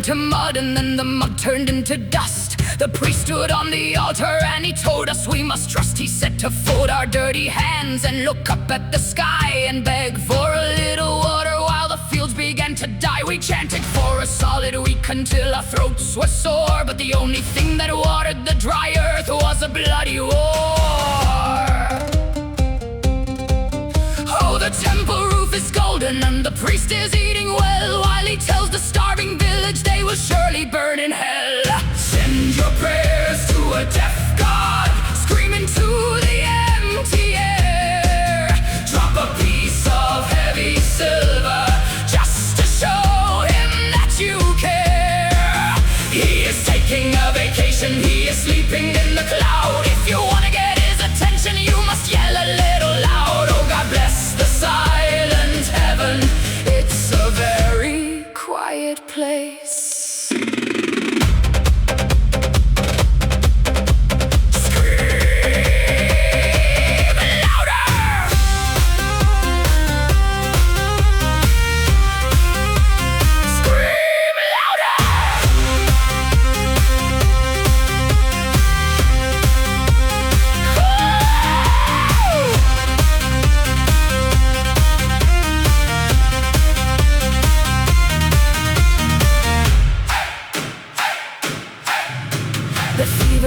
to mud, and then the mud turned into dust. The priest stood on the altar and he told us we must trust. He said to fold our dirty hands and look up at the sky and beg for a little water while the fields began to die. We chanted for a solid week until our throats were sore, but the only thing that watered the dry earth was a bloody war. Oh, the temple roof is golden and the priest is eating well, while he tells the starving village they will surely burn in hell. Send your prayers to a deaf god, scream into the empty air. Drop a piece of heavy silver just to show him that you care. He is taking a vacation, he is sleeping in the cloud. If you want to get his attention, you must yell a little loud. Oh, God bless the silent heaven, it's a very quiet place.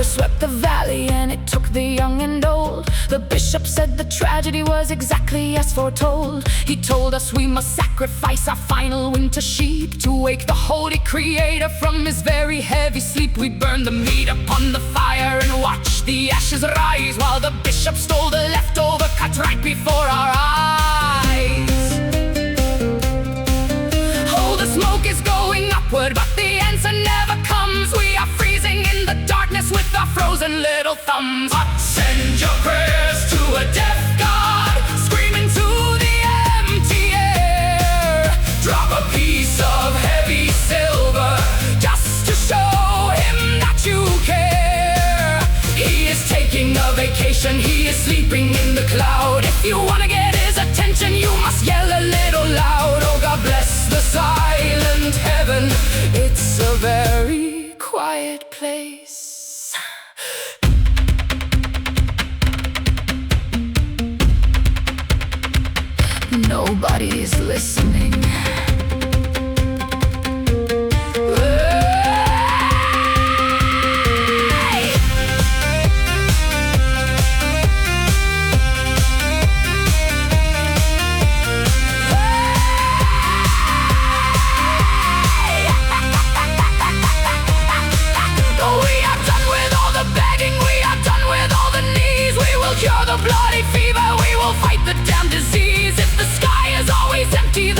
Swept the valley and it took the young and old. The bishop said the tragedy was exactly as foretold. He told us we must sacrifice our final winter sheep to wake the holy creator from his very heavy sleep. We burned the meat upon the fire and watched the ashes rise, while the bishop stole the leftover cut right before our eyes. Oh, the smoke is going upward, but the answer never comes. We are freezing in the darkness with our frozen little thumbs. But send your prayers to a deaf god, scream into the empty air. Drop a piece of heavy silver just to show him that you care. He is taking a vacation, he is sleeping in the cloud. If you want to get his attention, you must yell a little loud. Oh, God bless the silent heaven, it's a very quiet place. Nobody's listening. Cure the bloody fever, we will fight the damn disease. If the sky is always empty,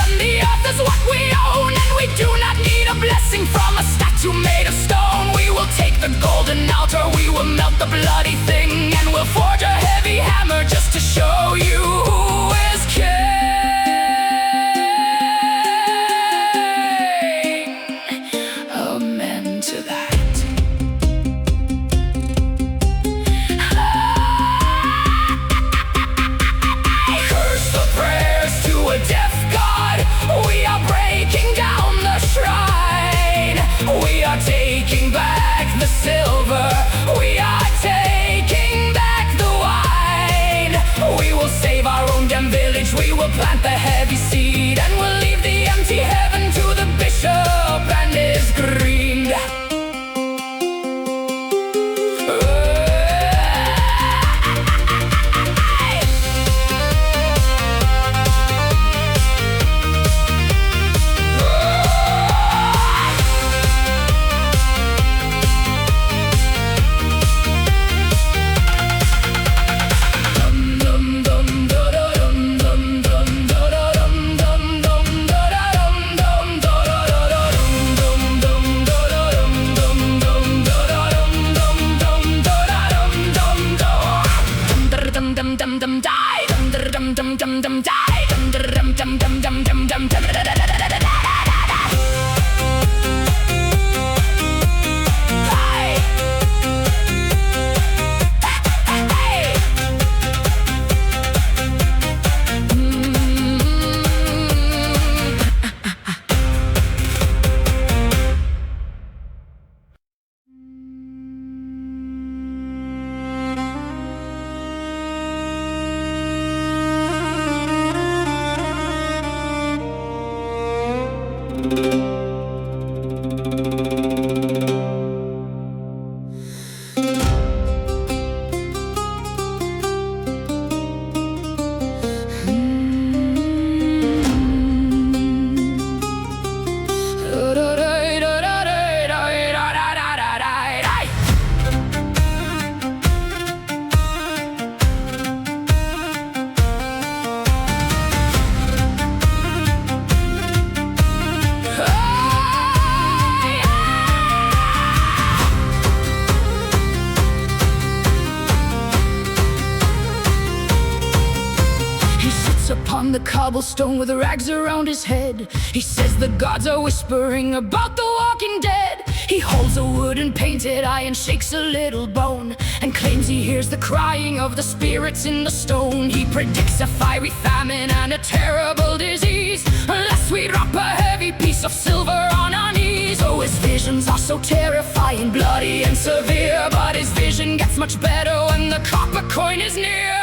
Upon the cobblestone with rags around his head, he says the gods are whispering about the walking dead. He holds a wooden painted eye and shakes a little bone, and claims he hears the crying of the spirits in the stone. He predicts a fiery famine and a terrible disease, unless we drop a heavy piece of silver on our knees. Oh, his visions are so terrifying, bloody and severe, but his vision gets much better when the copper coin is near.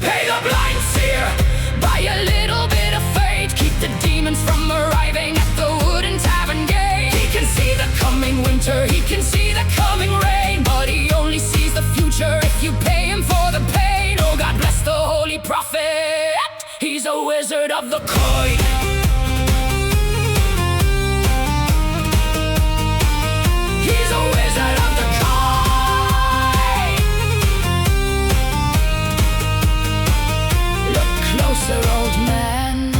Pay the blind seer, buy a little bit of fate, keep the demons from arriving at the wooden tavern gate. He can see the coming winter, he can see the coming rain, but he only sees the future if you pay him for the pain. Oh, God bless the holy prophet, he's a wizard of the coin. He's a wizard of the coin. Closer, old man.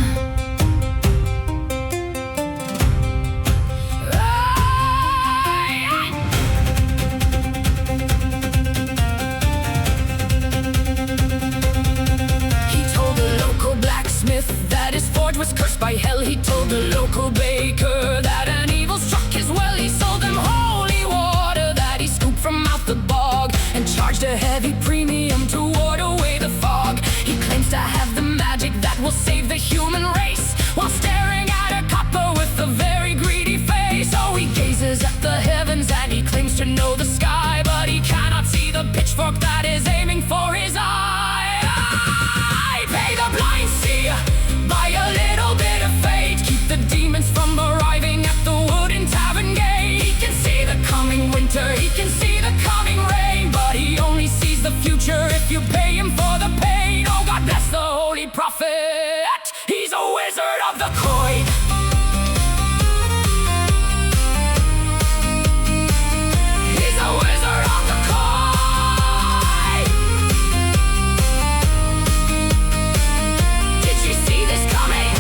He told the local blacksmith that his forge was cursed by hell. He told the local baker that an evil struck his well. He sold them holy water that he scooped from out the bog, and charged a heavy premium to ward away the fog. He claims to have the magic that will save the human race, while staring at a copper with a very greedy face. Oh, he gazes at the heavens and he claims to know the sky, but he cannot see the pitchfork that is aiming for his eye. Pay the blind seer, buy a little bit of fate, keep the demons from arriving at the wooden tavern gate. He can see the coming winter, he can see the coming rain, but he only sees the future if you pay him for the pain. Oh, God bless the holy prophet, he's a wizard of the coin. He's a wizard of the coin. Did you see this coming?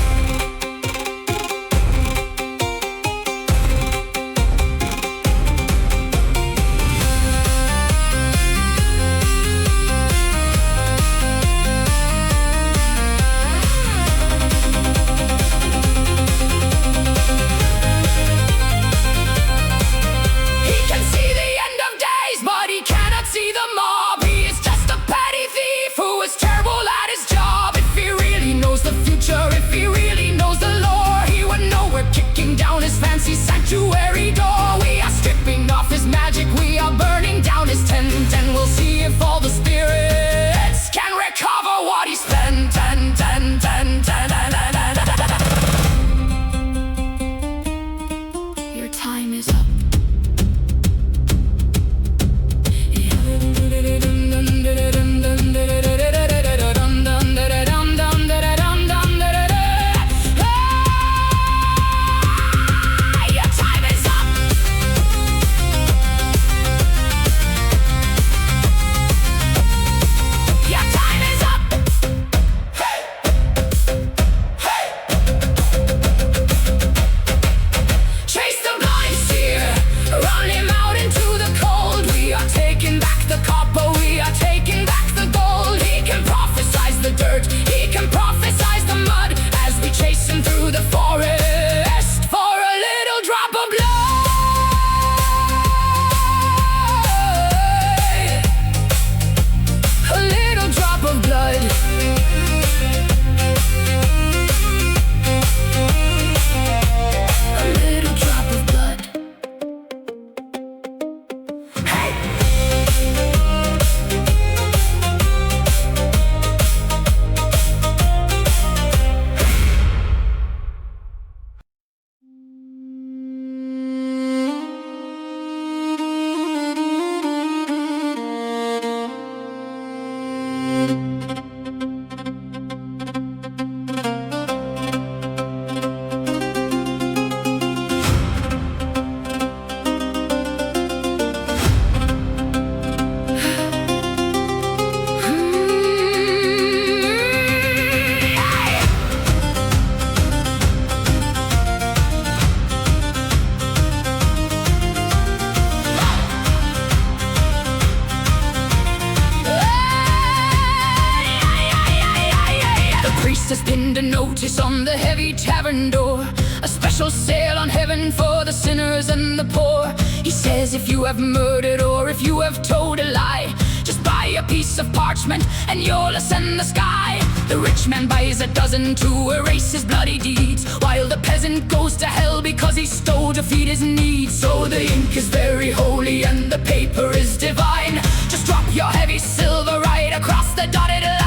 tavern door. A special sale on heaven for the sinners and the poor. He says if you have murdered or if you have told a lie, just buy a piece of parchment and you'll ascend the sky. The rich man buys a dozen to erase his bloody deeds, while the peasant goes to hell because he stole to feed his needs. So the ink is very holy and the paper is divine. Just drop your heavy silver right across the dotted line.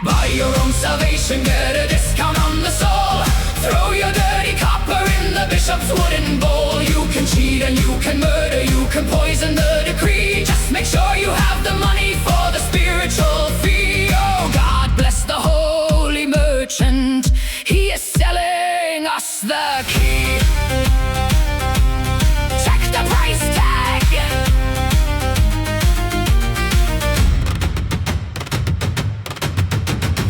Buy your own salvation, get a discount on the soul. Throw your dirty copper in the bishop's wooden bowl. You can cheat and you can murder, you can poison the decree. Just make sure you have the money for the spiritual fee. Oh, God bless the holy merchant, he is selling us the key. Check the price tag.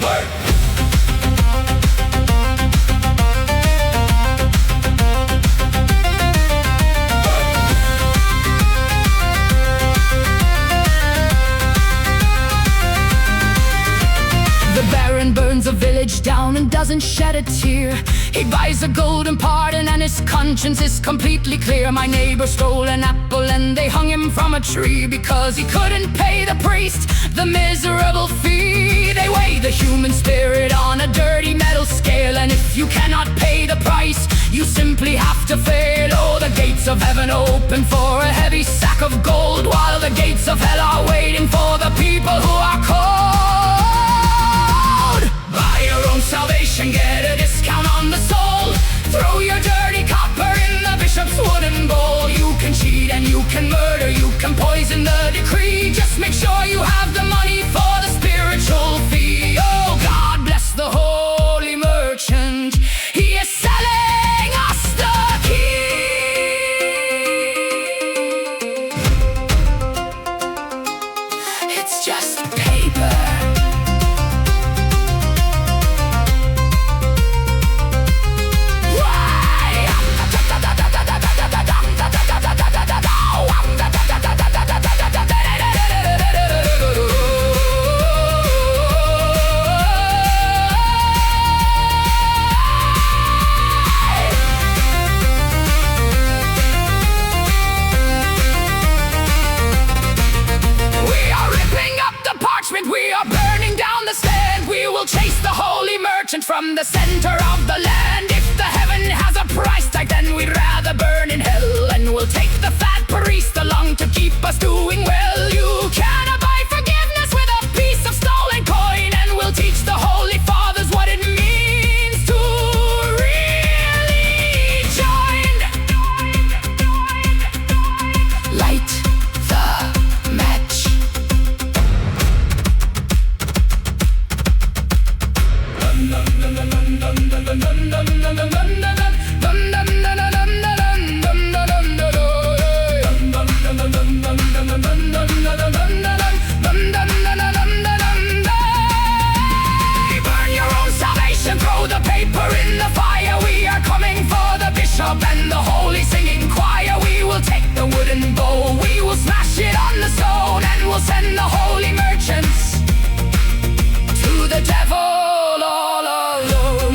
Work. Burns a village down and doesn't shed a tear. He buys a golden pardon and his conscience is completely clear. My neighbor stole an apple and they hung him from a tree because he couldn't pay the priest the miserable fee. They weigh the human spirit on a dirty metal scale, and if you cannot pay the price, you simply have to fail. Oh, the gates of heaven open for a heavy sack of gold, while the gates of hell are waiting for the people who are cold. Buy your own salvation, get a discount on the soul. Throw your dirty copper in the bishop's wooden bowl. You can cheat and you can murder, you can poison the decree. Just make sure you have the money for the spiritual fee. Oh, God bless the holy merchant, he is selling us the key. It's just paper. We are burning down the stand. We will chase the holy merchant from the center of the land. If the heaven has a price tag, then we'd rather burn in hell. And we'll take the fat priest along to keep us doing well. You cannot buy forgiveness with a piece of stolen coin, and we'll teach the holy fathers what it means to really join. Light the match. Burn your own salvation, throw the paper in the fire. We are coming for the bishop and the holy singing choir. We will take the wooden bowl, we will smash it on the stone, and we'll send the holy merchants to the devil all alone.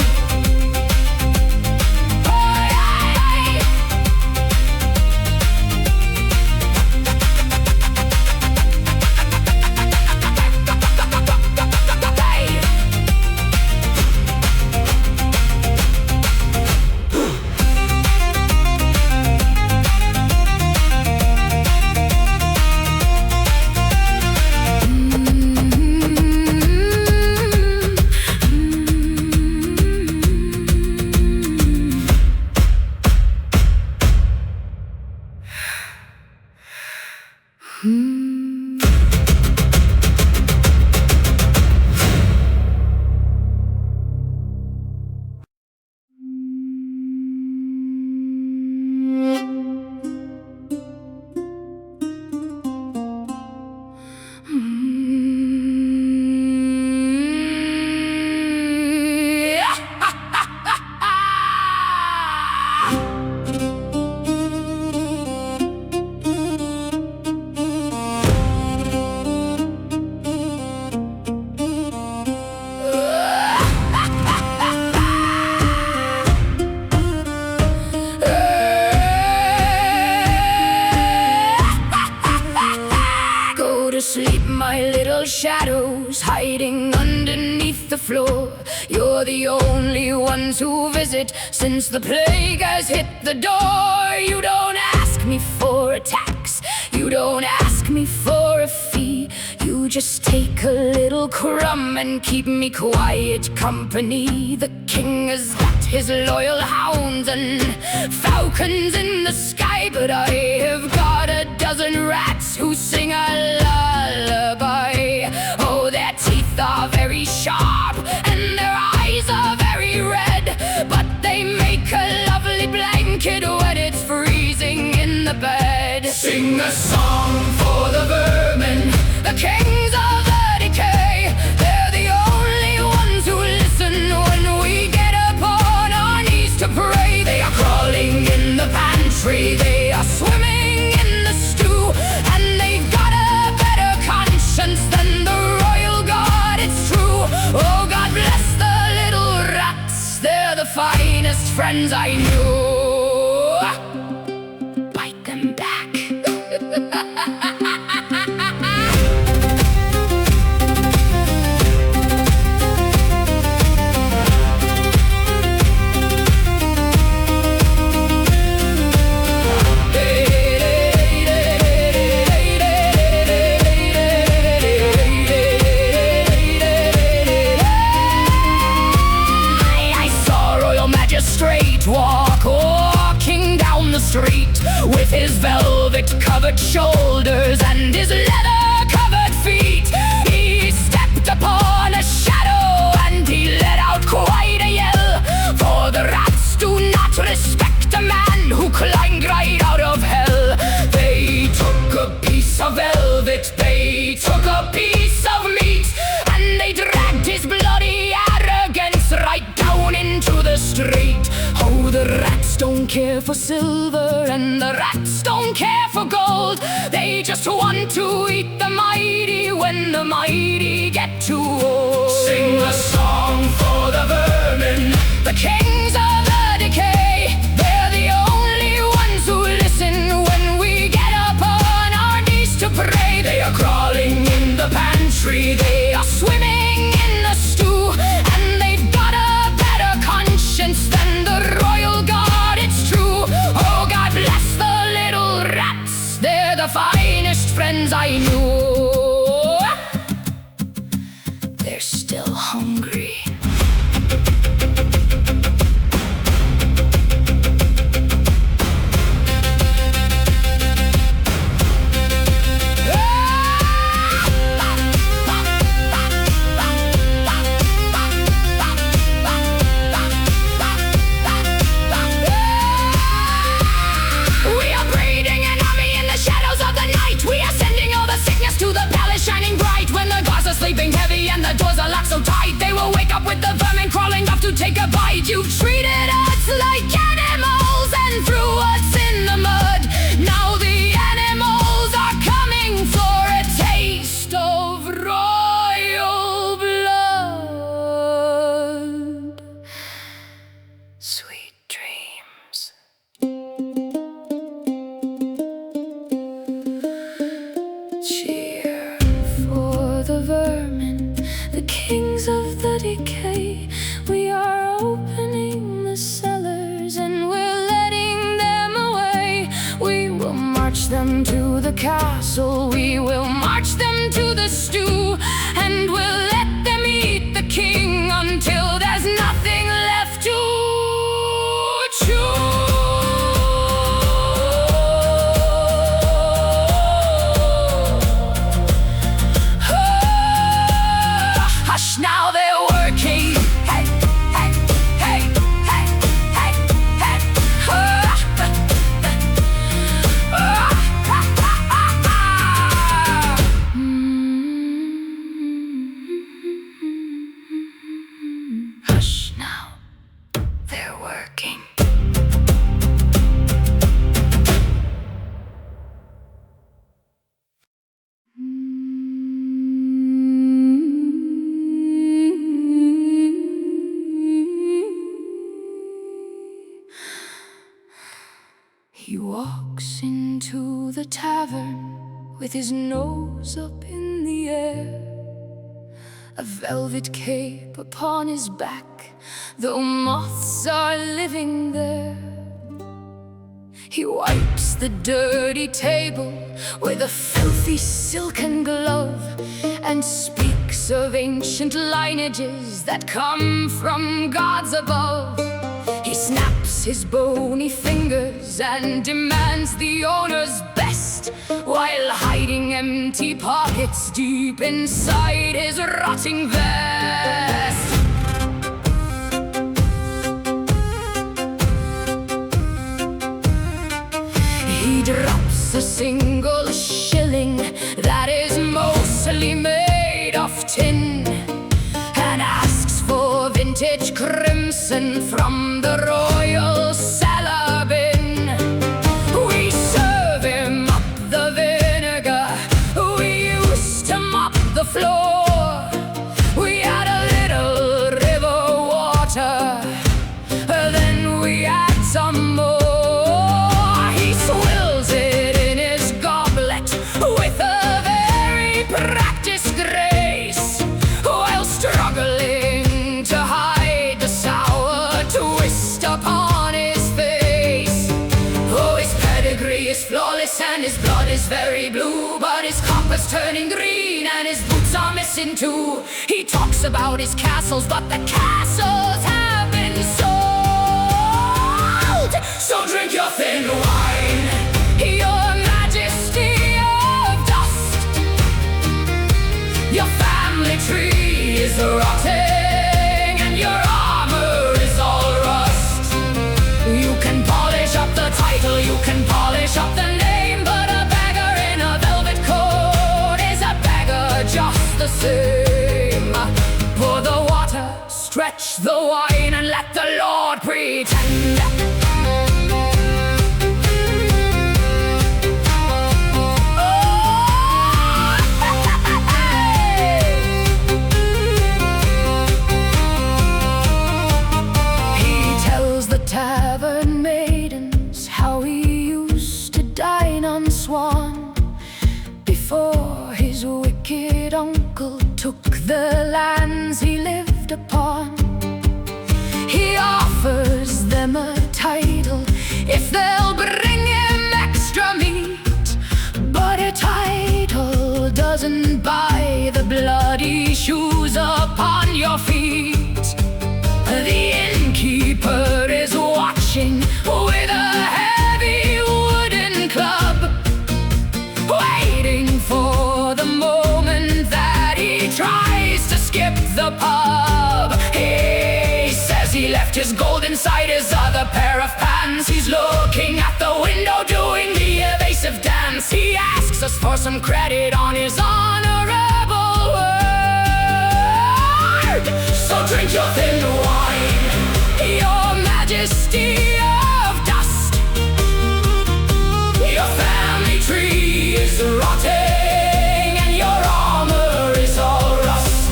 shadows hiding underneath the floor. You're the only ones who visit since the plague has hit the door. You don't ask me for a tax, you don't ask me for a fee. You just take a little crumb and keep me quiet company. The king has got his loyal hounds and falcons in the sky, but I have got a dozen rats who sing a lullaby. Oh, their teeth are very sharp and their eyes are very red, but they make a lovely blanket when it's freezing in the bed. Sing a song for the vermin, the kings of the decay. They're the only ones who listen when we get upon our knees to pray. They are crawling in the pantry, they are swimming in the stew, and they've got a better conscience than the royal guard, it's true. Oh, God bless the little rats, they're the finest friends I knew. Bite them back. Walking down the street with his velvet-covered shoulders and his leather-covered feet. He stepped upon a shadow and he let out quite a yell, for the rats do not respect a man who climbed right out of hell. They took a piece of velvet, they took a piece of meat, and they dragged his bloody arrogance right down into the street. Oh, the rats don't care for silver and the rats don't care for gold. They just want to eat the mighty when the mighty get too old. Sing a song for the vermin, the kings of the decay. They're the only ones who listen when we get upon our knees to pray. They are crawling in the pantry, they are swimming in the stew, and they've got a better conscience than the royal guard, it's true. Oh, God bless the little rats, they're the finest friends I knew. They're still hungry. Sleeping heavy and the doors are locked so tight, they will wake up with the vermin crawling off to take a bite. You've treated us like animals and threw us in the mud. Now the animals are coming for a taste of royal blood. Sweet dreams. Cheer for the vermin, the kings of the decay. We are opening the cellars and we're letting them away. We will march them to the castle, we will march them to the stew, and we'll let them eat the king until there's nothing left to chew. Now they're working. Hey, hey, hey, hey, hey, hey. Hush now, they're working. He walks into the tavern with his nose up in the air. a velvet cape upon his back, though moths are living there. He wipes the dirty table with a filthy silken glove, and speaks of ancient lineages that come from gods above. He snaps his bony fingers and demands the owner's best, while hiding empty pockets deep inside his rotting vest. He drops a single shilling that is mostly made of tin, and asks for vintage crimson from the royal cellar bin. We serve him up the vinegar we used to mop the floor. We add a little river water, then we add some more. Practice grace while struggling to hide the sour twist upon his face. Oh, his pedigree is flawless and his blood is very blue, but his copper's turning green and his boots are missing too. He talks about his castles, but the castles have been sold. So drink your thin wine, your majesty. Your family tree is rotting and your armor is all rust. You can polish up the title, you can polish up the name, but a beggar in a velvet coat is a beggar just the same. Pour the water, stretch the wine, and let the Lord pretend. Tavern maidens how he used to dine on swan before his wicked uncle took the lands he lived upon. He offers them a title if they'll bring him extra meat, but a title doesn't buy the bloody shoes upon your feet. The innkeeper is watching with a heavy wooden club, waiting for the moment that he tries to skip the pub. He says he left his gold inside his other pair of pants. He's looking at the window doing the evasive dance. He asks us for some credit on his honorable word. So drink your thin wine, your majesty of dust. Your family tree is rotting and your armor is all rust.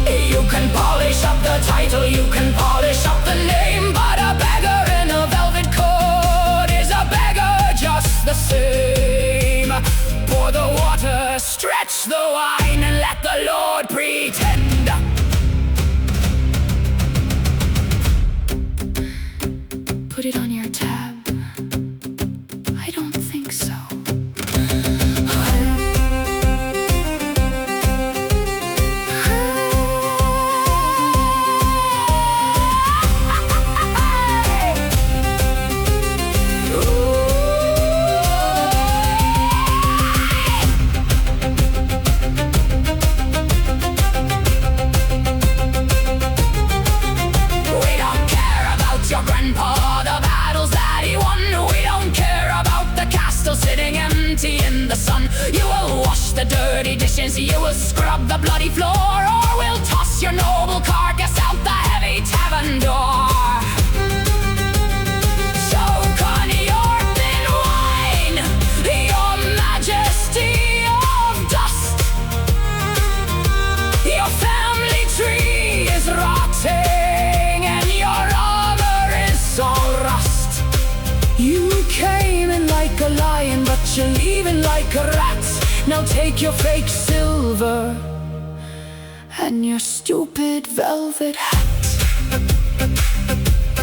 You can polish up the title, you can polish up the name, but a beggar in a velvet coat is a beggar just the same. Pour the water, stretch the wine, and let the Lord pretend. Put it on your tab. I don't think so. We don't care about your grandpa, sitting empty in the sun. You will wash the dirty dishes, you will scrub the bloody floor, or we'll toss your noble carcass out the heavy tavern door. Choke on your thin wine, your majesty of dust. Your family tree is rotting and your armor is all rust. You came in like a lion, but you're leaving like a rat. Now take your fake silver than your stupid velvet hat.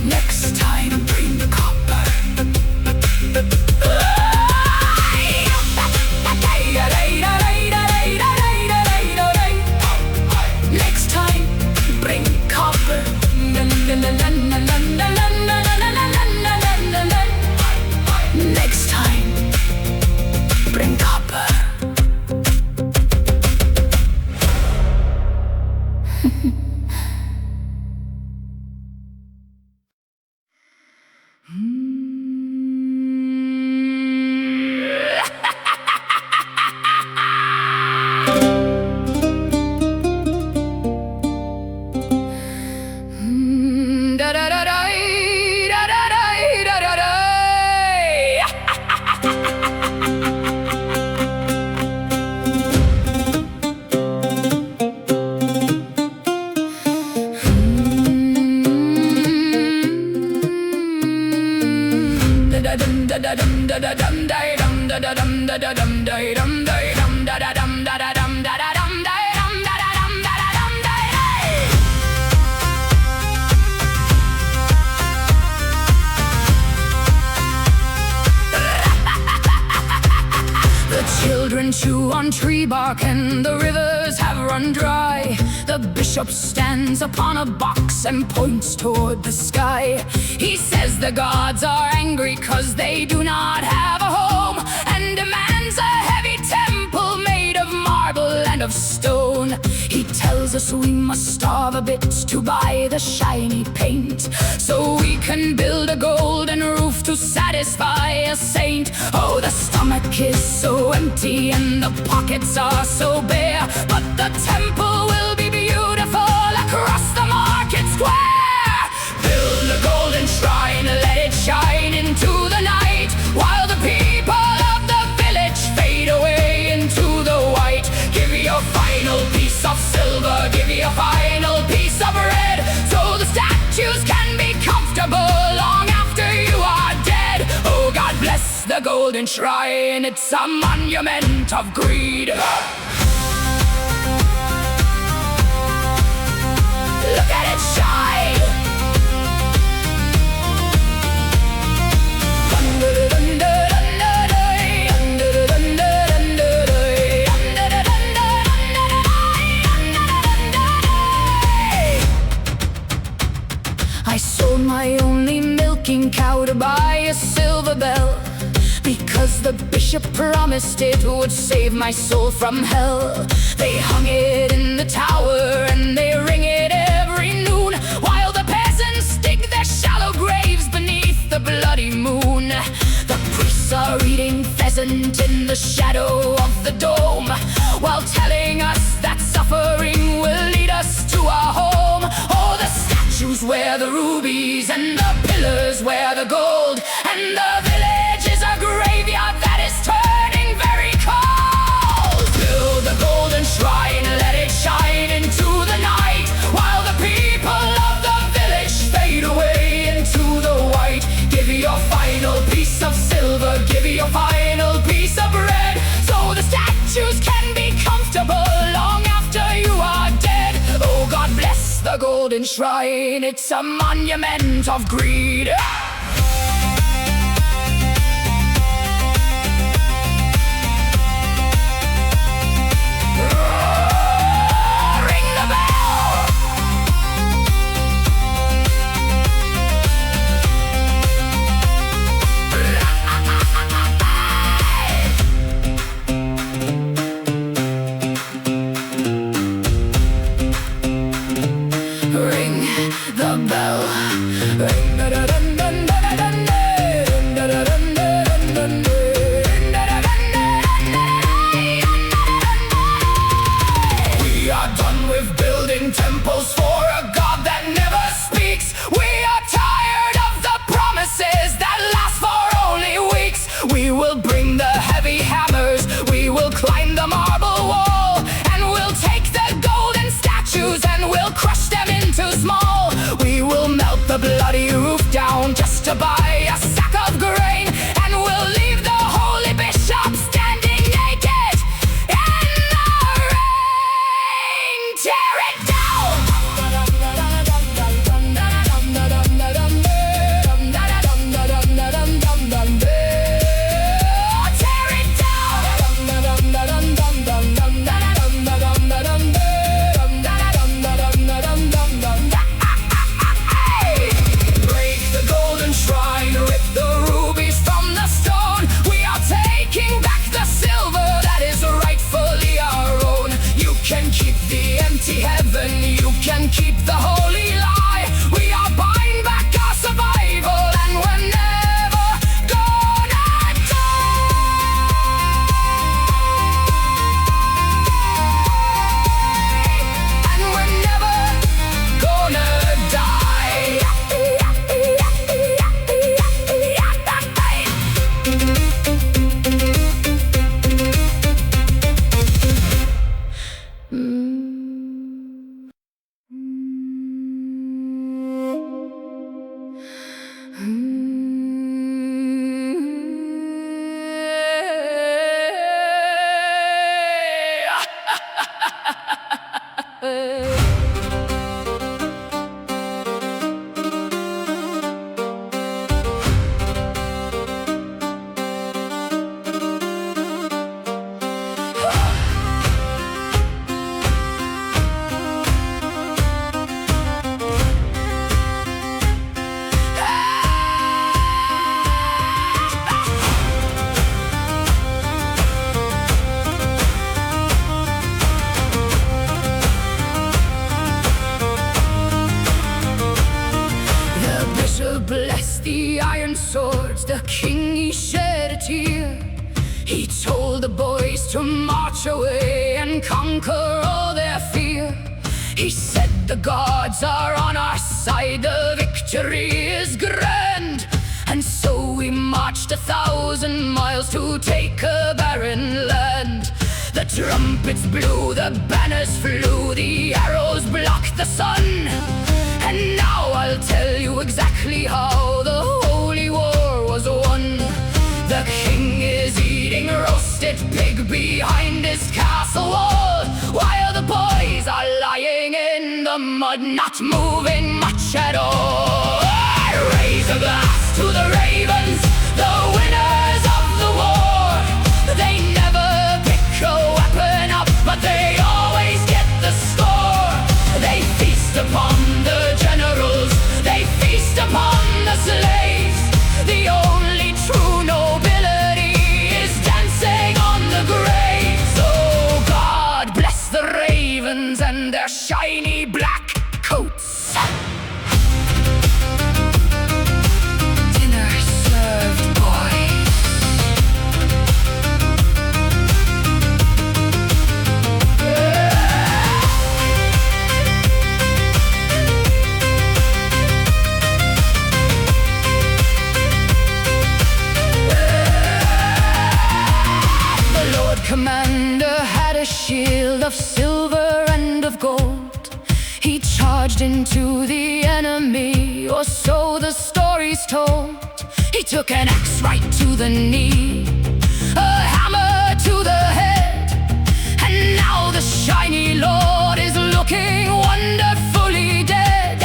Next time bring copper. Next time bring copper. Next time bring copper. Children chew on tree bark and the rivers have run dry. The bishop stands upon a box and points toward the sky. He says the gods are angry 'cause they do not have a home, and demands a heavy temple made of marble and of stone. He tells us we must starve a bit to buy the shiny paint, so we can build a golden roof to satisfy a saint. Oh, the stomach is so empty and the pockets are so bare, but the temple will be beautiful across the market square. Build a golden shrine, let it shine into the night, while the people of the village fade away into the white. Give me your final piece of silver, give me a final piece of red, so the statues can be comfortable long after you are dead. Oh, God bless the golden shrine, it's a monument of greed. Look at it shine. I sold my only milking cow to buy a silver bell, because the bishop promised it would save my soul from hell. They hung it in the tower and they ring it every noon, while the peasants dig their shallow graves beneath the bloody moon. The priests are eating pheasant in the shadow of the dome, while telling us that suffering will lead us to our home. Oh, the statues wear the rubies and the pillars wear the gold, and the village is a graveyard that is turning very cold. Build the golden shrine, let it shine into the night, while the people of the village fade away into the white. Give me your final piece of silver, give me your final piece of red, so the statues can be comfortable long after you are dead. Oh, God bless the golden shrine, it's a monument of greed. To buy a sack of grain, and we'll leave the holy bishop standing naked in the rain. Tear it bless the iron swords, the king he shed a tear. He told the boys to march away and conquer all their fear. He said the gods are on our side, the victory is grand. And so we marched 1,000 miles to take a barren land. The trumpets blew, the banners flew, the arrows blocked the sun. And now I'll tell you exactly how the holy war was won. The king is eating roasted pig behind his castle wall, while the boys are lying in the mud, not moving much at all. I raise a glass to the ravens, the winners of the war. They never pick a weapon up, but they always get the score. They feast upon the generals, they feast upon the slaves. The only true nobility is dancing on the graves. Oh, God bless the ravens and their shiny black coats. Dinner served, boys. The Lord Commander had a shield of silver and of gold. He charged into the enemy, or so the story's told. He took an axe right to the knee, a hammer to the head, and now the shiny Lord is looking wonderfully dead.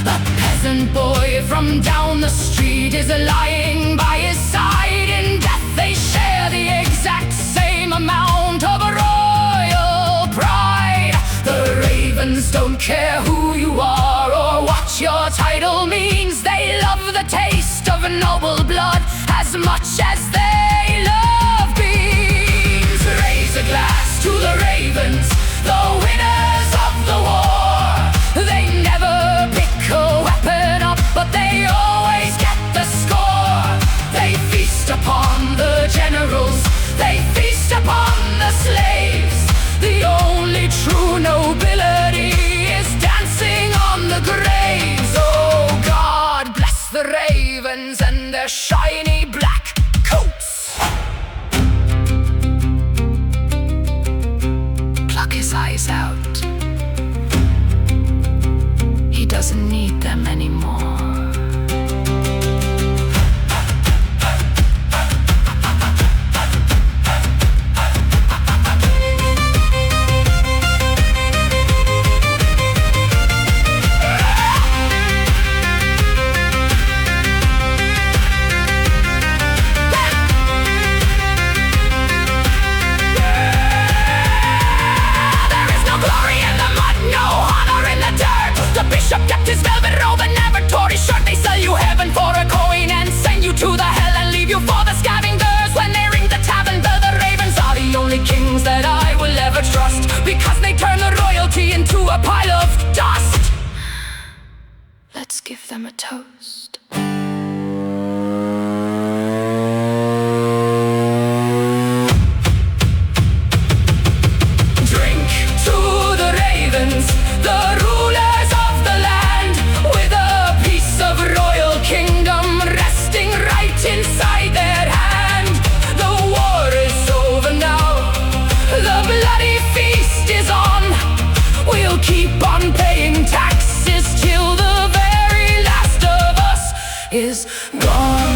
A peasant boy from down the street is lying by his side. In death they share the exact same amount of royal pride. The ravens don't care who you are or what your title means. They love the taste of noble blood as much as they love beans. Raise a glass to the ravens, the winners of the war. They never pick a weapon up, but they always get the score. They feast upon the generals, they feast upon the slaves. The only true nobility is dancing on the graves. Oh, God bless the ravens and their shiny black coats. Pluck his eyes out. He doesn't need them anymore. Bishop kept his velvet robe and never tore his shirt. They sell you heaven for a coin and send you to the hell and leave you for the scavengers. When they ring the tavern bell, the ravens are the only kings that I will ever trust, because they turn the royalty into a pile of dust. Let's give them a toast. Drink to the ravens, the rulers of the land, with a piece of royal kingdom resting right inside their hand. The war is over now, the bloody feast is on. We'll keep on paying taxes till the very last of us is gone.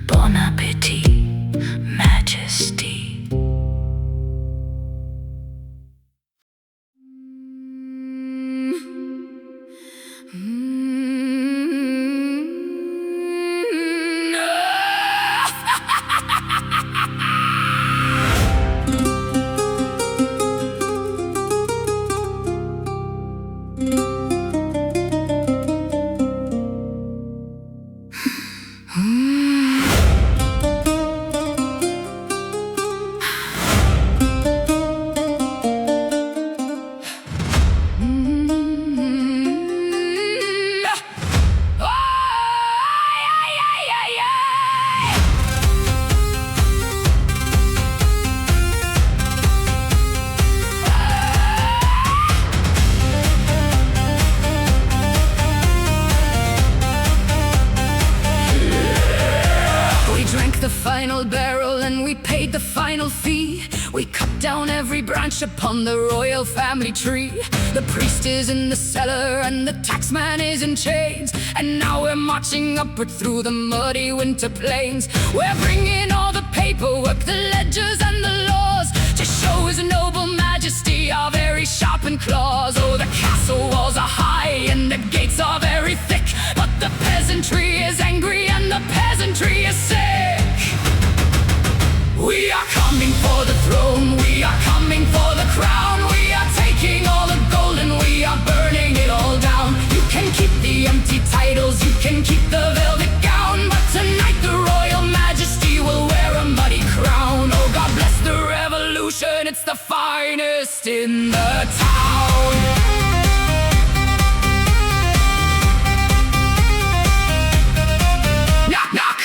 Bon appetit, Majesty. final barrel and we paid the final fee. We cut down every branch upon the royal family tree. The priest is in the cellar and the taxman is in chains, and now we're marching upward through the muddy winter plains. We're bringing all the paperwork, the ledgers and the laws, to show his noble majesty our very sharpened claws. Oh, the castle walls are high and the gates are very thick, but the peasantry is angry and the peasantry is sick. We are coming for the throne, we are coming for the crown. We are taking all the gold and we are burning it all down. You can keep the empty titles, you can keep the velvet gown, but tonight the royal majesty will wear a muddy crown. Oh, God bless the revolution, it's the finest in the town. Knock, knock.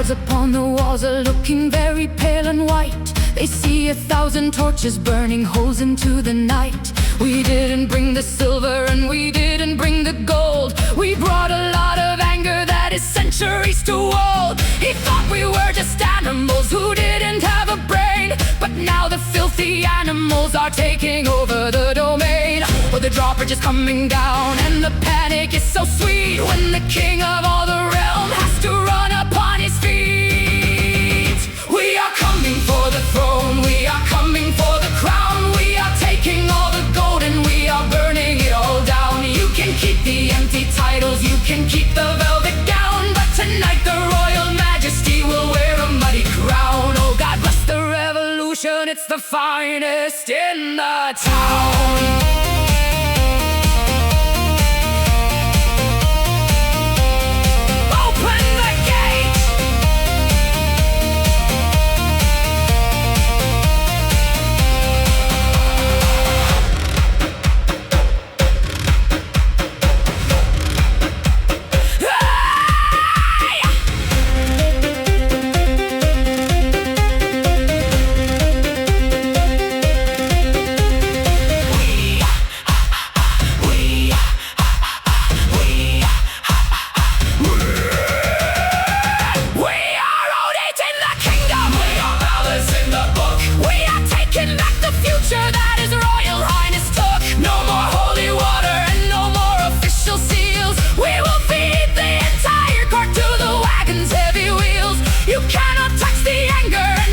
Upon the walls are looking very pale and white. They see 1,000 torches burning holes into the night. We didn't bring the silver and we didn't bring the gold. We brought a lot of anger that is centuries too old. He thought we were just animals who didn't have a brain, but now the filthy animals are taking over the domain. Well, the drawbridge is coming down and the panic is so sweet when the king of all the realm has to run upon his feet. We are coming for the throne, we are coming for the crown. We are taking all the gold and we are burning it all down. You can keep the empty titles, you can keep the velvet gown, but tonight the royal majesty will wear a muddy crown. Oh, God bless the revolution, it's the finest in the town.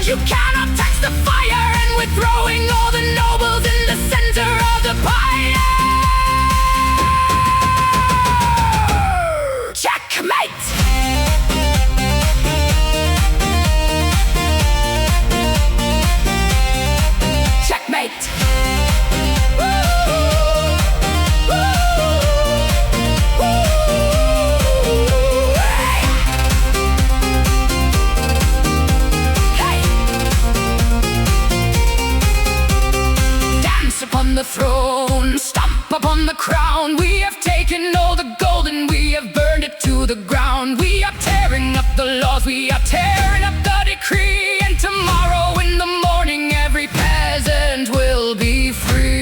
You cannot tax the fire, and we're throwing all the nobles in the center of the pyre. Checkmate! Checkmate! Upon the throne, stomp upon the crown. We have taken all the gold and we have burned it to the ground. We are tearing up the laws, we are tearing up the decree, and tomorrow in the morning every peasant will be free.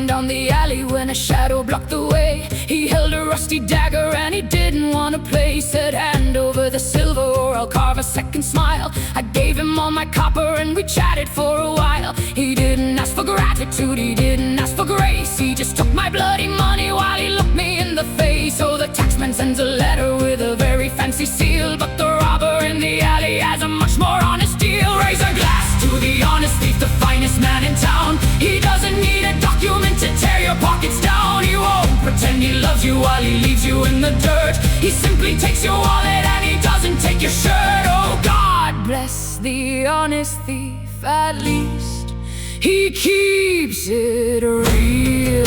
Down the alley when a shadow blocked the way. He held a rusty dagger and he didn't want to play. Said, hand over the silver or I'll carve a second smile. I gave him all my copper and we chatted for a while. He didn't ask for gratitude, he didn't ask for grace. He just took my bloody money while he looked me in the face. So the taxman sends a letter with a very fancy seal, but the robber in the alley has a much more honest deal. Raise a glass to the honest thief, the finest man in town. He doesn't need a document to tear your pockets down. He won't pretend he loves you while he leaves you in the dirt. He simply takes your wallet and he doesn't take your shirt. Oh, God bless the honest thief, at least he keeps it real.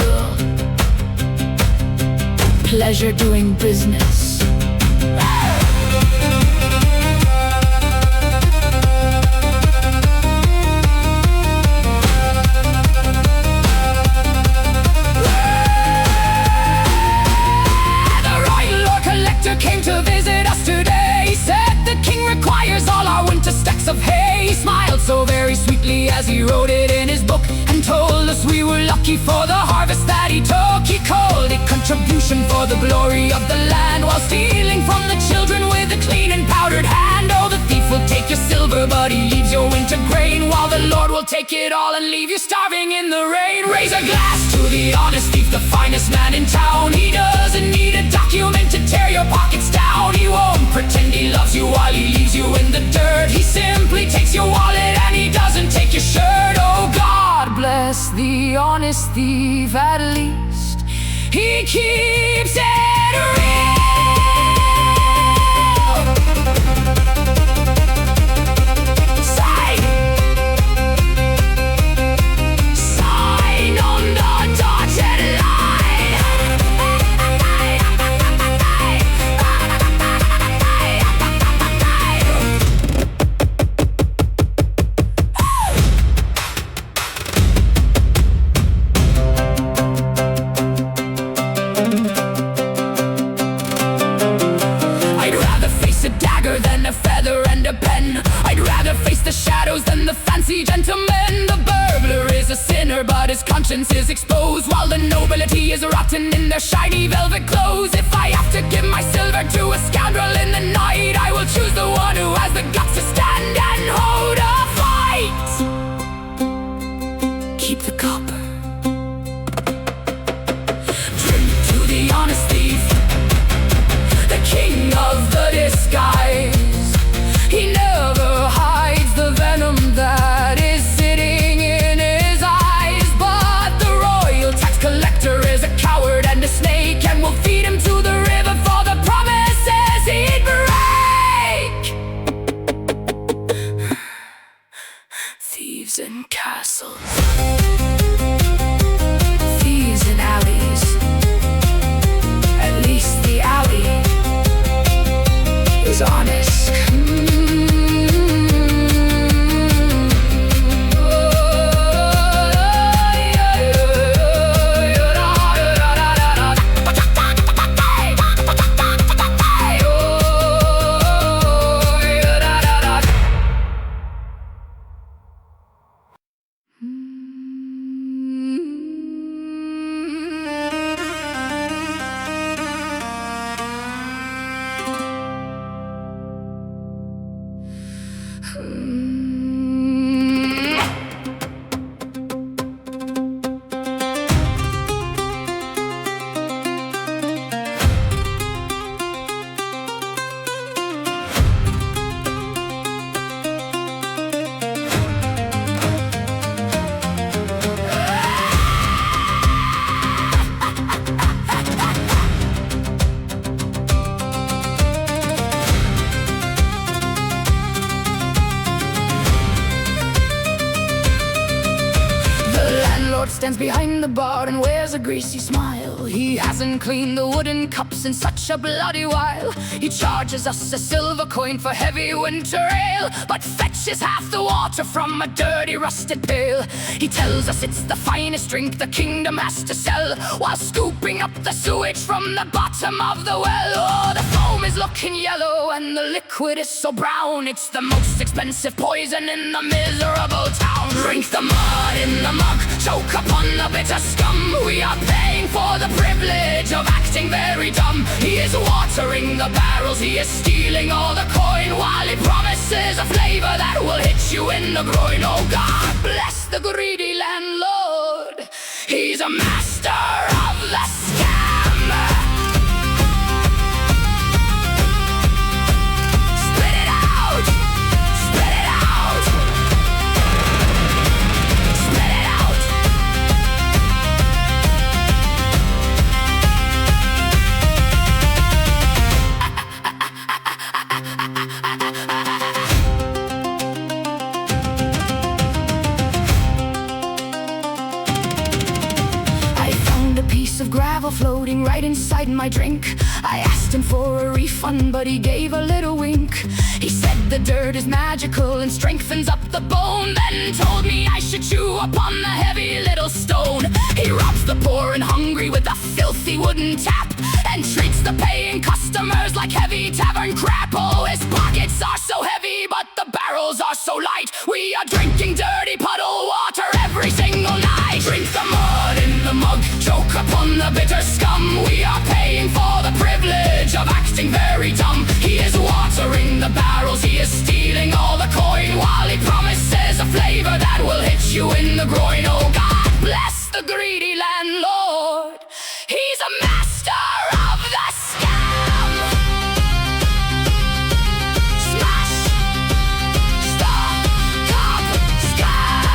Pleasure doing business. Came to visit us today. He said the king requires all our winter stacks of hay. He smiled so very sweetly as he wrote it in his book, and told us we were lucky for the harvest that he took. He called it contribution for the glory of the land, while stealing from the children with a clean and powdered hand. Oh, the thief will take your silver, but he leaves your winter grain, while the Lord will take it all and leave you starving in the rain. Raise a glass to the honest thief, the finest man in town. He doesn't need a document to tear your pockets down. He won't pretend he loves you while he leaves you in the dirt. He simply takes your wallet and he doesn't take your shirt. Oh, God bless the honest thief, at least he keeps it real. Sign on the dotted line. The shadows than the fancy gentleman. The burglar is a sinner, but his conscience is exposed, while the nobility is rotten in their shiny velvet clothes. If I have to give my silver to a scoundrel in the night, I will choose the one who has the guts to stand and hold a fight. Keep the copper. Drink to the honest thief, the king of the disguise. He never hides the venom that is sitting in his eyes, but the royal tax collector is a coward and a snake, and will feed him to the river for the promises he'd break. Thieves in castles, thieves in alleys. At least the alley is honest. landlord stands behind the bar and wears a greasy smile. He hasn't cleaned the wooden cups in such a bloody while. He charges us a silver coin for heavy winter ale, but fetches half the water from a dirty rusted pail. He tells us it's the finest drink the kingdom has to sell, while scooping up the sewage from the bottom of the well. Oh, the foam is looking yellow and the liquid is so brown. It's the most expensive poison in the miserable town. Drink the mud in the mug, choke upon the bitter scum. We are paying for the privilege of acting very dumb. He is watering the barrels, he is stealing all the coin, while he promises a flavor that will hit you in the groin. Oh, God bless the greedy landlord, he's a master of the scam. Spit it out! Spit it out! Spit it out! Of gravel floating right inside my drink. I asked him for a refund, but he gave a little wink. He said the dirt is magical and strengthens up the bone, then told me I should chew upon the heavy little stone. He robs the poor and hungry with a filthy wooden tap, and treats the paying customers like heavy tavern crap. Oh, his pockets are so heavy, but the barrels are so light. We are drinking dirty puddle water every single night. Drink the mud in the mug, choke upon the bitter scum. We are paying for the privilege of acting very dumb. He is watering the barrels, he is stealing all the coin, while he promises a flavor that will hit you in the groin. Oh, God bless the greedy landlord, he's a master of the scam. Smash, stop, cop, scam.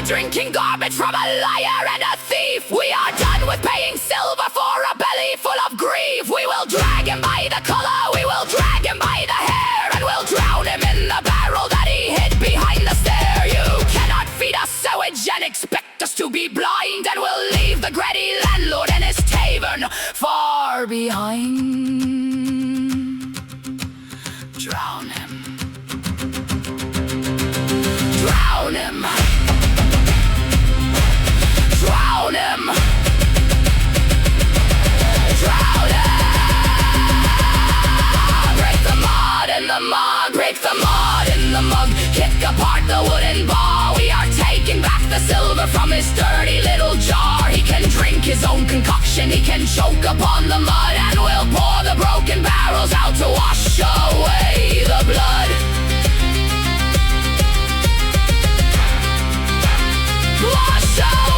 Drinking garbage from a liar and a thief. We are done with paying silver for a belly full of grief. We will drag him by the collar, we will drag him by the hair, and we'll drown him in the barrel that he hid behind the stair. You cannot feed us sewage and expect us to be blind, and we'll leave the greedy landlord and his tavern far behind. Drown him. Drown him. Drown him! Drown him! Break the mud in the mug, break the mud in the mug, kick apart the wooden bar. We are taking back the silver from his dirty little jar. He can drink his own concoction, he can choke upon the mud, and we'll pour the broken barrels out to wash away the blood. Wash away!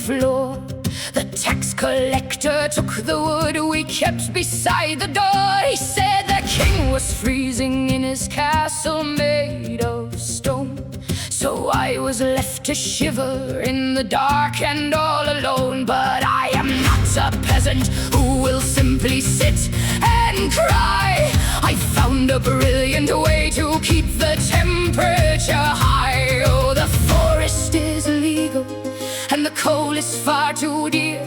floor. The tax collector took the wood we kept beside the door. He said the king was freezing in his castle made of stone. So I was left to shiver in the dark and all alone. But I am not a peasant who will simply sit and cry. I found a brilliant way to keep the temperature high. Oh, the forest is illegal and the coal is far too dear,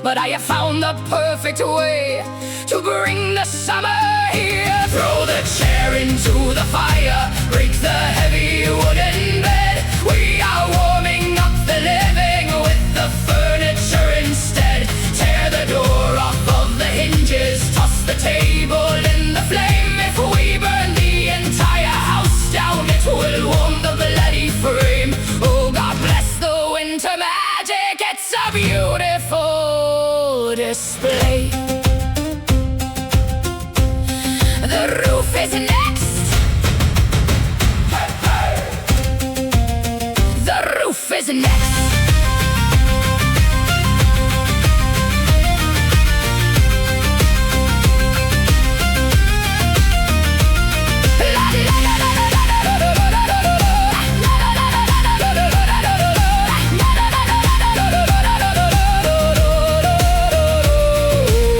but I have found the perfect way to bring the summer here. Throw the chair into the fire, break the heavy wooden bed. We are warming up the living with the furniture instead. Tear the door off of the hinges, toss the table in the flame. If we burn the entire house down, it will warm the bloody frame. Oh, God bless the winter magic, it's a beautiful display. The roof is next. The roof is next.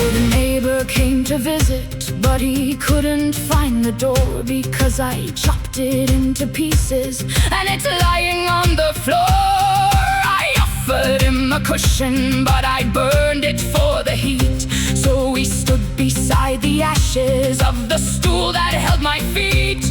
The neighbor came to visit, but he couldn't find the door because I chopped it into pieces and it's lying on the floor. I offered him a cushion, but I burned it for the heat. So we stood beside the ashes of the stool that held my feet.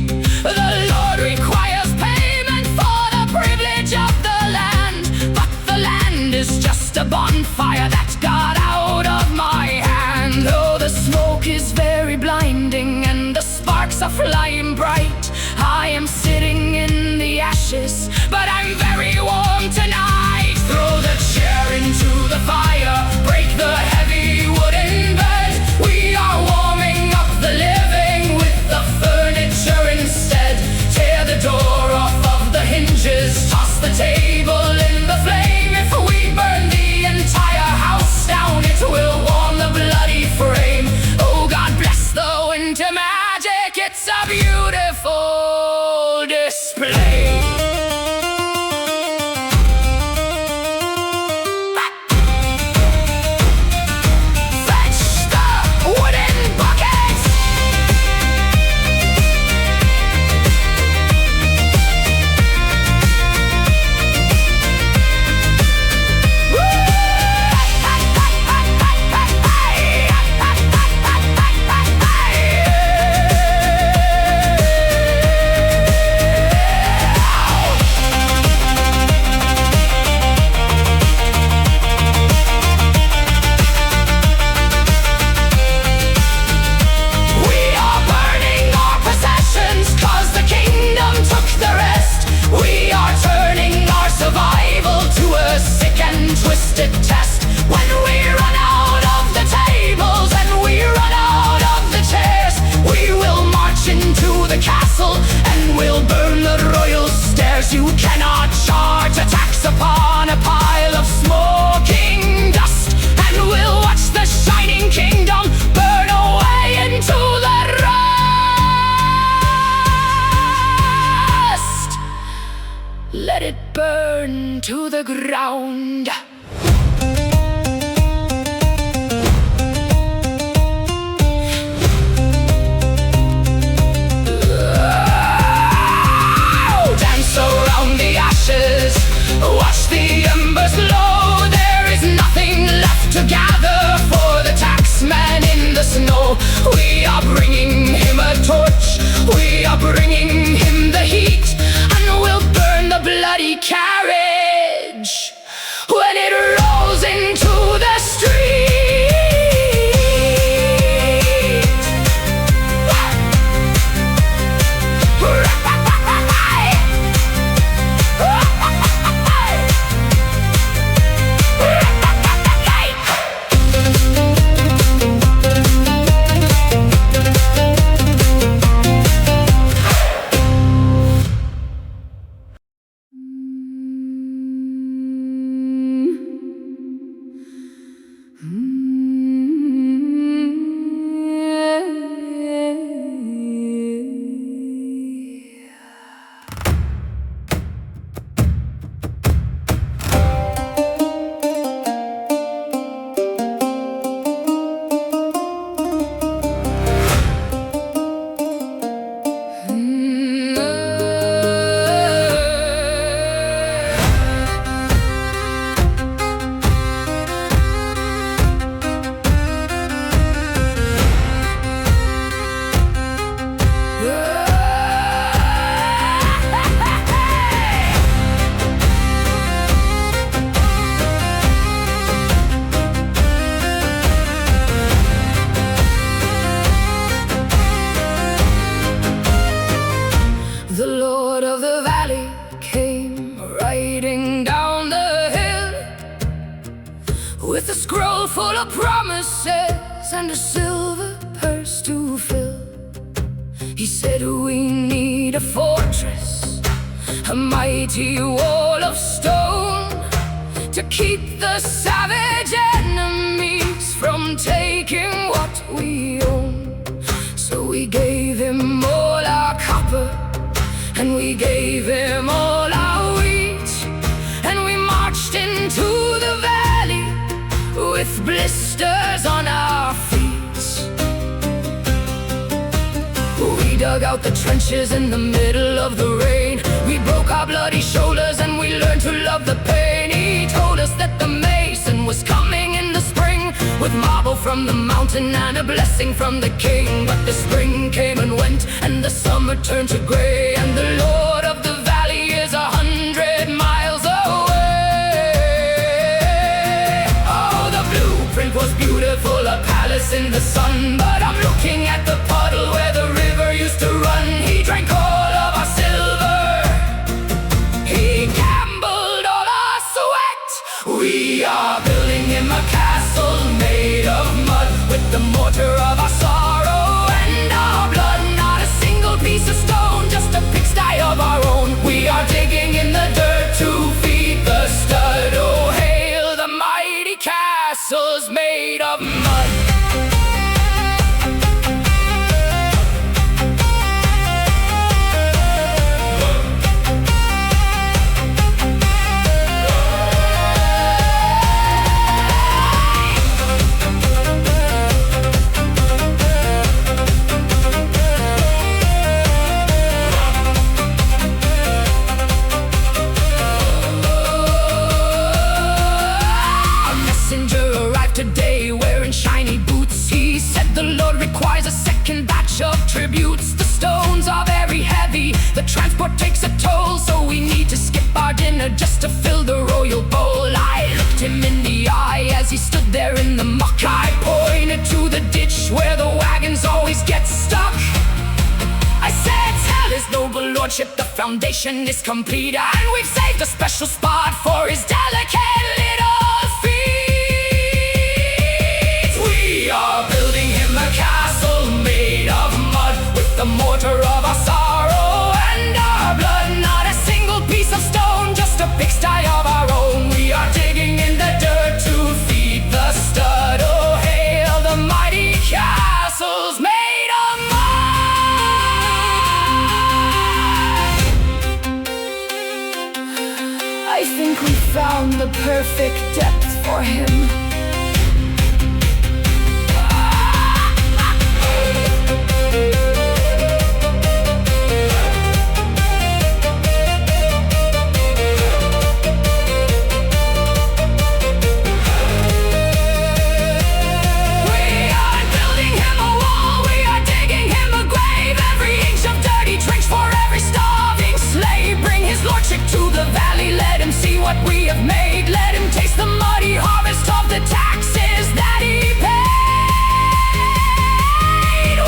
The Lord requires payment for the privilege of the land, but the land is just a bonfire that got out of my hand. Oh, the smoke is very blinding and the sparks are flying bright. I am sitting in the ashes, but I'm very warm tonight. Throw the chair into the fire, break the heavy wooden bed. We are warming up the living with the furniture instead. Tear the door off of the hinges, toss the table in the flame. If we burn the entire house down, it will warm the bloody frame. Oh, God bless the winter magic, it's a beautiful display. Fetch the wooden buckets. Twisted test. When we run out of the tables and we run out of the chairs, we will march into the castle and we'll burn the royal stairs. You cannot charge a tax upon a pile of smoking dust, and we'll watch the shining kingdom burn away into the rust. Let it burn to the ground. Watch the embers glow. There is nothing left to gather for the taxman in the snow. We are bringing him a torch, we are bringing him the heat, and we'll burn the bloody carriage when full of promises and a silver purse to fill. He said we need a fortress, a mighty wall of stone, to keep the savage enemies from taking what we own. So we gave him all our copper, and we gave him all our wheat, and we marched into the valley with blisters on our feet. We dug out the trenches in the middle of the rain. We broke our bloody shoulders and we learned to love the pain. He told us that the mason was coming in the spring, with marble from the mountain and a blessing from the king. But the spring came and went, and the summer turned to gray, and the Lord of the Valley is 100 miles away. Oh, the blueprint was beautiful, a palace in the sun, but I'm looking at the puddle where the river used to run. He drank all of our silver, he gambled all our sweat. We are building him a castle made of mud, with the mortar of our sorrow and our blood. Not a single piece of stone, just a pigsty of our own. We are digging in the dirt to feed the stud. Oh, hail the mighty castles made of mud. Today, wearing shiny boots, he said the Lord requires a second batch of tributes. The stones are very heavy, the transport takes a toll, so we need to skip our dinner just to fill the royal bowl. I looked him in the eye as he stood there in the muck. I pointed to the ditch where the wagons always get stuck. I said, tell his noble lordship the foundation is complete, and we've saved a special spot for his delicate little feet. We are building him a castle made of mud, with the mortar of our sorrow and our blood. Not a single piece of stone, just a pigsty of our own. We are digging in the dirt to feed the stud. Oh, hail the mighty castles made of mud. I think we found the perfect depth for him. To the valley, let him see what we have made. Let him taste the muddy harvest of the taxes that he paid.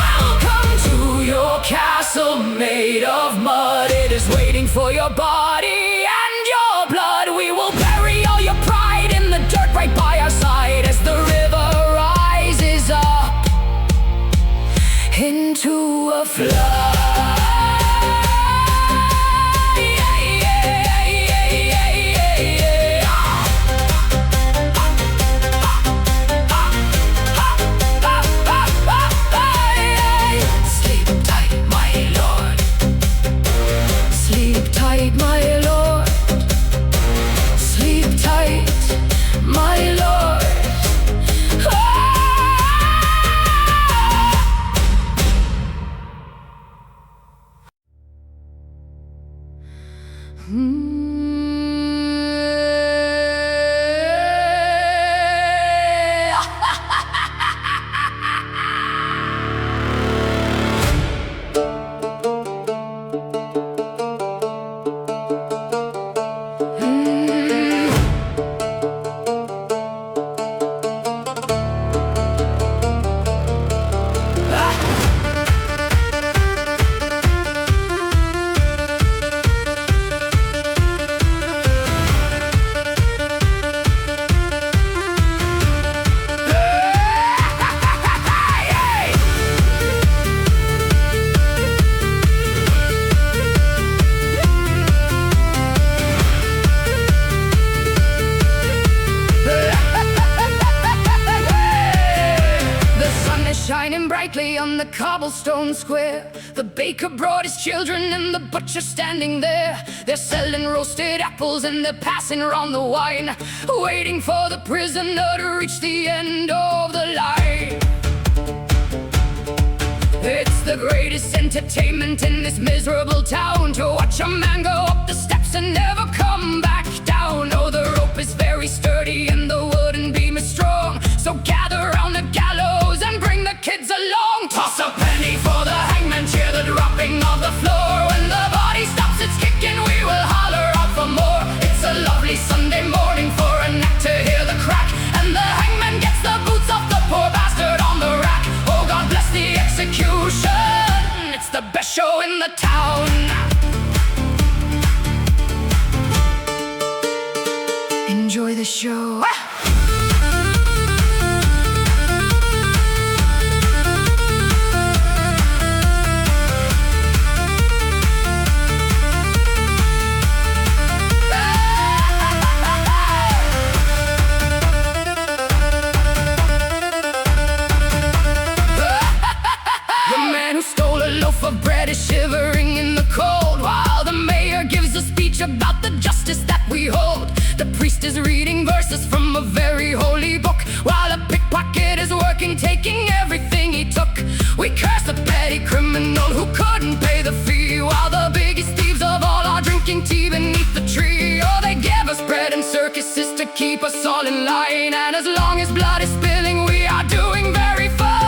Welcome to your castle made of mud. It is waiting for your body and your blood. We will bury all your pride in the dirt right by our side, as the river rises up into a flood. My lord, sleep tight, my lord. Ah! brightly on the cobblestone square. The baker brought his children and the butcher standing there. They're selling roasted apples and they're passing around the wine, waiting for the prisoner to reach the end of the line. It's the greatest entertainment in this miserable town, to watch a man go up the steps and never come back down. Oh, the rope is very sturdy and the wooden beam is strong, so gather round the gallows and bring the kids along. Toss a penny for the hangman, cheer the dropping of the floor. When the body stops its kicking, we will holler out for more. It's a lovely Sunday morning for a neck to hear the crack, and the hangman gets the boots off the poor bastard on the rack. Oh, God bless the execution, it's the best show in the town. Enjoy the show. Of bread is shivering in the cold, while the mayor gives a speech about the justice that we hold. The priest is reading verses from a very holy book, while a pickpocket is working, taking everything he took. We curse the petty criminal who couldn't pay the fee, while the biggest thieves of all are drinking tea beneath the tree. Oh, they give us bread and circuses to keep us all in line, and as long as blood is spilling, we are doing very fine.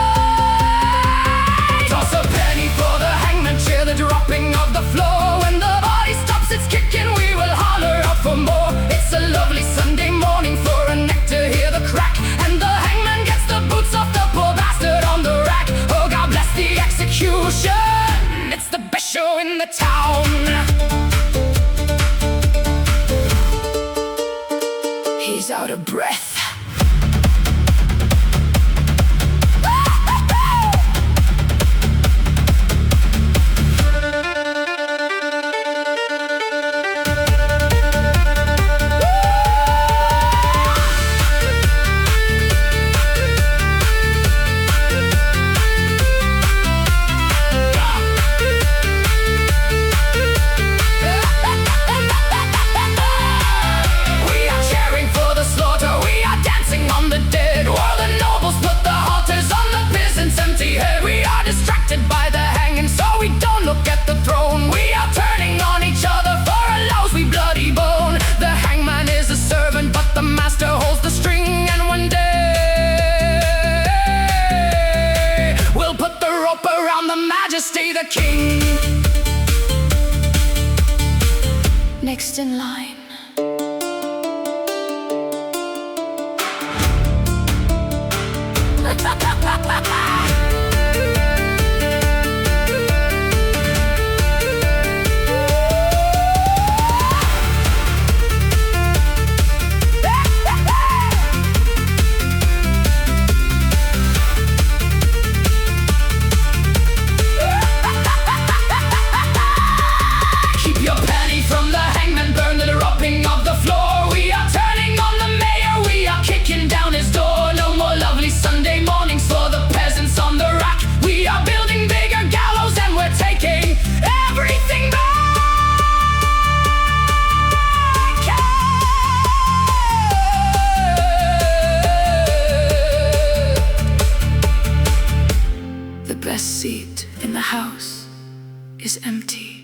Toss a penny for the hangman, cheer the dropping of the floor. When the body stops its kicking, we will holler out for more. It's a lovely Sunday morning for a neck to hear the crack, and the hangman gets the boots off the poor bastard on the rack. Oh, God bless the execution, it's the best show in the town. He's out of breath. By the hanging, so we don't look at the throne. We are turning on each other for a lousy bloody bone. The hangman is a servant, but the master holds the string, and one day we'll put the rope around the majesty, the king. Next in line. The best seat in the house is empty.